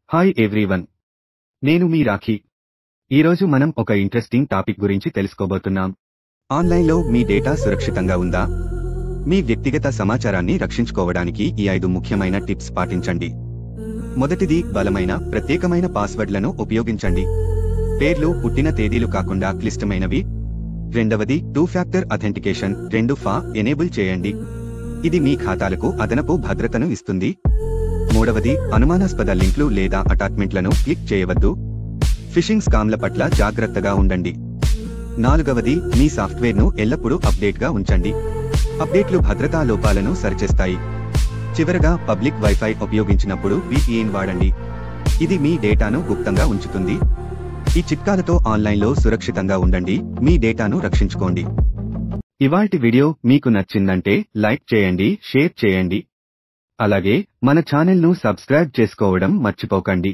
Hi everyone, నేను మీ రాఖీ. ఈరోజు మనం ఒక ఇంట్రెస్టింగ్ టాపిక్ గురించి తెలుసుకోబోతున్నాం. ఆన్లైన్లో మీ డేటా సురక్షితంగా ఉందా? మీ వ్యక్తిగత సమాచారాన్ని రక్షించుకోవడానికి ఈ 5 ముఖ్యమైన టిప్స్ పాటించండి. మొదటిది, బలమైన, ప్రత్యేకమైన పాస్వర్డ్లను ఉపయోగించండి. పేర్లు, పుట్టిన తేదీలు కాకుండా క్లిష్టమైనవి. రెండవది, 2 ఫ్యాక్టర్ అథెంటికేషన్ 2FA ఎనేబుల్ చేయండి. ఇది మీ ఖాతాలకు అదనపు భద్రతను ఇస్తుంది. మూడవది, అనుమానాస్పద లింక్లు లేదా అటాచ్మెంట్లను క్లిక్ చేయవద్దు. ఫిషింగ్ స్కామ్ల పట్ల జాగ్రత్తగా ఉండండి. నాలుగవది, మీ సాఫ్ట్వేర్ను ఎల్లప్పుడూ అప్డేట్గా ఉంచండి. అప్డేట్లు భద్రతా లోపాలను సరిచేస్తాయి. చివరగా, పబ్లిక్ వైఫై ఉపయోగించినప్పుడు VPN వాడండి. ఇది మీ డేటాను గుప్తంగా ఉంచుతుంది. ఈ చిట్కాలతో ఆన్లైన్లో సురక్షితంగా ఉండండి, మీ డేటాను రక్షించుకోండి. ఇవాల్టి వీడియో మీకు నచ్చిందంటే లైక్ చేయండి, షేర్ చేయండి. అలాగే మన ఛానల్ను సబ్స్క్రైబ్ చేసుకోవడం మర్చిపోకండి.